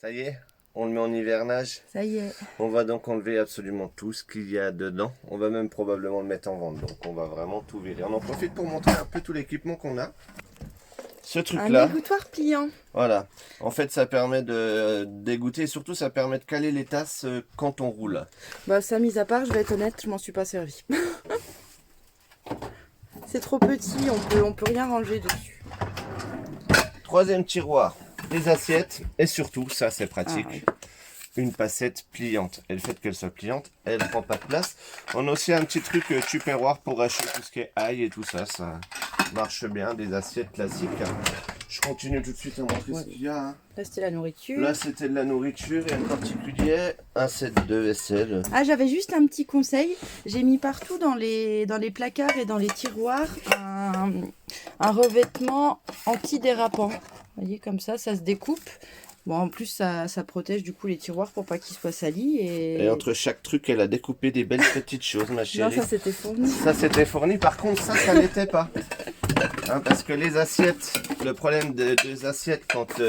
Ça y est, on le met en hivernage. Ça y est. On va donc enlever absolument tout ce qu'il y a dedans. On va même probablement le mettre en vente. Donc on va vraiment tout virer. On en profite pour montrer un peu tout l'équipement qu'on a. Ce Un truc-là, égouttoir pliant. voilà. En fait, ça permet de dégoûter et surtout ça permet de caler les tasses quand on roule. Bah ça, mis à part, je vais être honnête, je m'en suis pas servi. C'est trop petit, on peut rien ranger dessus. Troisième tiroir, les assiettes et surtout, ça c'est pratique. Ah, oui. Une passette pliante. Et le fait qu'elle soit pliante, elle prend pas de place. On a aussi un petit truc tupperware pour acheter tout ce qui est ail et tout ça. Ça marche bien, des assiettes classiques. Je continue tout de suite à montrer ce qu'il y a. Hein. Là c'était la nourriture. Là c'était de la nourriture et en particulier un set de vaisselle. Ah, j'avais juste un petit conseil. J'ai mis partout dans les placards et dans les tiroirs un revêtement antidérapant. Vous voyez, comme ça se découpe. Bon, en plus, ça protège du coup les tiroirs pour pas qu'ils soient salis. Et entre chaque truc, elle a découpé des belles petites choses, ma Non, chérie. ça c'était fourni. Ça c'était fourni, par contre ça l'était pas. Hein, parce que les assiettes, le problème des assiettes quand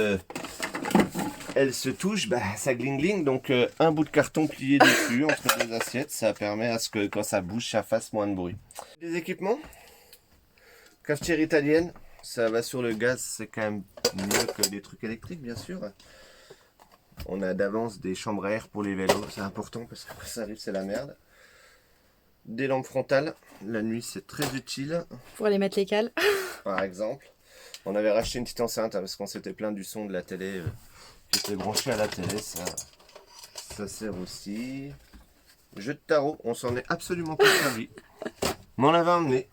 elles se touchent, bah, ça gling. Donc un bout de carton plié dessus entre les assiettes, ça permet à ce que quand ça bouge, ça fasse moins de bruit. Les équipements, cafetière italienne, ça va sur le gaz, c'est quand même mieux que des trucs électriques bien sûr. On a d'avance des chambres à air pour les vélos, c'est important parce que quand ça arrive c'est la merde. Des lampes frontales, la nuit c'est très utile. Pour aller mettre les cales. Par exemple, on avait racheté une petite enceinte hein, parce qu'on s'était plaint du son de la télé qui était branché à la télé. Ça sert aussi. Jeu de tarot, on s'en est absolument pas servi. Mais on l'avait emmené.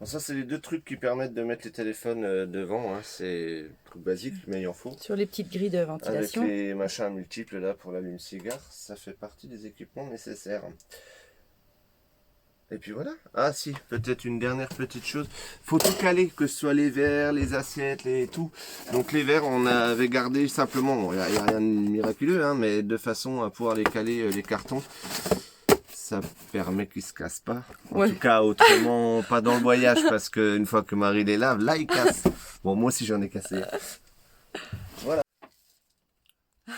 Bon, ça, c'est les deux trucs qui permettent de mettre les téléphones devant. Hein. C'est truc basique, mais il en faut. Sur les petites grilles de Avec ventilation. les machins multiples là pour l'allume-cigare, ça fait partie des équipements nécessaires. Et puis voilà. Ah si, peut-être une dernière petite chose. Faut tout caler, que ce soit les verres, les assiettes, tout. Donc les verres, on avait gardé simplement, bon, il n'y a rien de miraculeux, hein, mais de façon à pouvoir les caler, les cartons. Ça permet qu'ils se cassent pas. En tout cas, autrement, pas dans le voyage, parce qu'une fois que Marie les lave, là, ils cassent. Bon, moi aussi, j'en ai cassé. Voilà.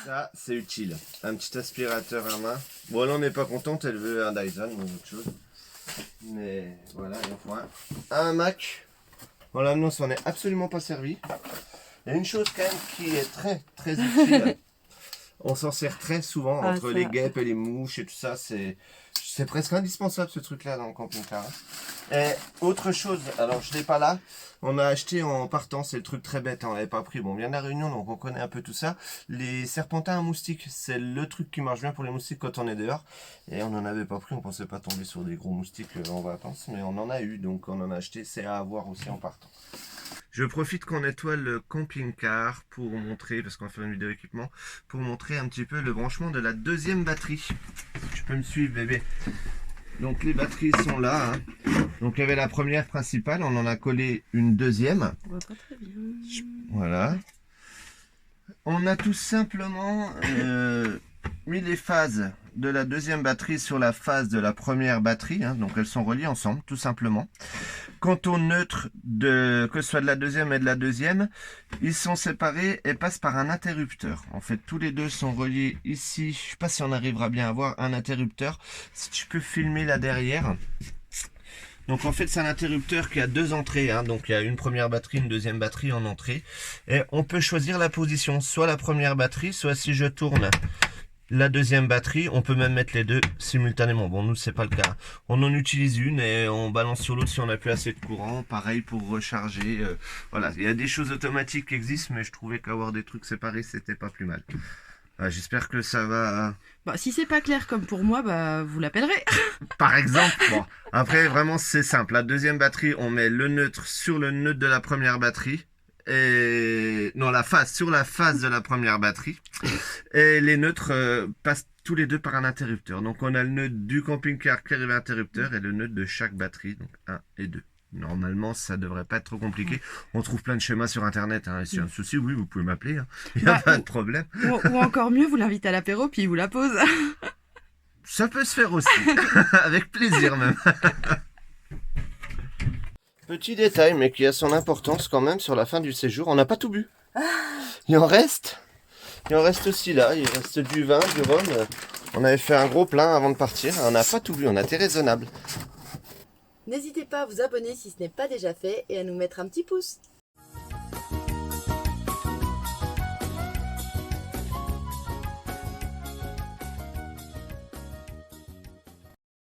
Ça, c'est utile. Un petit aspirateur à main. Bon, là, on n'est pas contente, elle veut un Dyson ou autre chose. Mais voilà, il en faut un. Un Mac. Voilà, nous on s'en est absolument pas servi. Il y a une chose quand même qui est très utile. On s'en sert très souvent entre les guêpes et les mouches et tout ça. C'est presque indispensable ce truc là dans le camping-car. Et autre chose, alors je l'ai pas là. On a acheté en partant, c'est le truc très bête, hein, on l'avait pas pris. Bon, on vient de la Réunion, donc on connaît un peu tout ça. Les serpentins à moustiques, c'est le truc qui marche bien pour les moustiques quand on est dehors. Et on n'en avait pas pris, on pensait pas tomber sur des gros moustiques en vacances, mais on en a eu, donc on en a acheté. C'est à avoir aussi en partant. Je profite qu'on nettoie le camping-car pour montrer, parce qu'on va faire une vidéo équipement, pour montrer un petit peu le branchement de la deuxième batterie. Tu peux me suivre, bébé. Donc les batteries sont là. Hein. Donc il y avait la première principale, on en a collé une deuxième. On voit pas très bien. Voilà. On a tout simplement mis les phases de la deuxième batterie sur la phase de la première batterie. Hein. Donc elles sont reliées ensemble, tout simplement. Quant au neutre, que ce soit de la deuxième et de la deuxième, ils sont séparés et passent par un interrupteur. En fait, tous les deux sont reliés ici. Je ne sais pas si on arrivera bien à voir un interrupteur. Si tu peux filmer là derrière. Donc en fait, c'est un interrupteur qui a deux entrées. Hein. Donc il y a une première batterie, une deuxième batterie en entrée. Et on peut choisir la position. Soit la première batterie, soit si je tourne la deuxième batterie, on peut même mettre les deux simultanément. Bon, nous, c'est pas le cas. On en utilise une et on balance sur l'autre si on n'a plus assez de courant. Pareil pour recharger. Voilà, il y a des choses automatiques qui existent, mais je trouvais qu'avoir des trucs séparés, c'était pas plus mal. J'espère que ça va... Bah, si c'est pas clair comme pour moi, bah, vous l'appellerez. Par exemple, bon, après, vraiment, c'est simple. La deuxième batterie, on met le neutre sur le neutre de la première batterie. Et non, la phase sur la phase de la première batterie et les neutres passent tous les deux par un interrupteur. Donc on a le neutre du camping-car qui arrive à l'interrupteur et le neutre de chaque batterie, donc 1 et 2. Normalement, ça devrait pas être trop compliqué. On trouve plein de schémas sur internet. Hein. Et s'il y a un souci, oui, vous pouvez m'appeler. Hein. Il n'y a pas de problème. Ou encore mieux, vous l'invitez à l'apéro puis il vous la pose. Ça peut se faire aussi. Avec plaisir même. Petit détail, mais qui a son importance quand même sur la fin du séjour. On n'a pas tout bu. Il en reste. Il en reste aussi là, il reste du vin, du rhum. On avait fait un gros plein avant de partir. On n'a pas tout bu, on a été raisonnable. N'hésitez pas à vous abonner si ce n'est pas déjà fait et à nous mettre un petit pouce.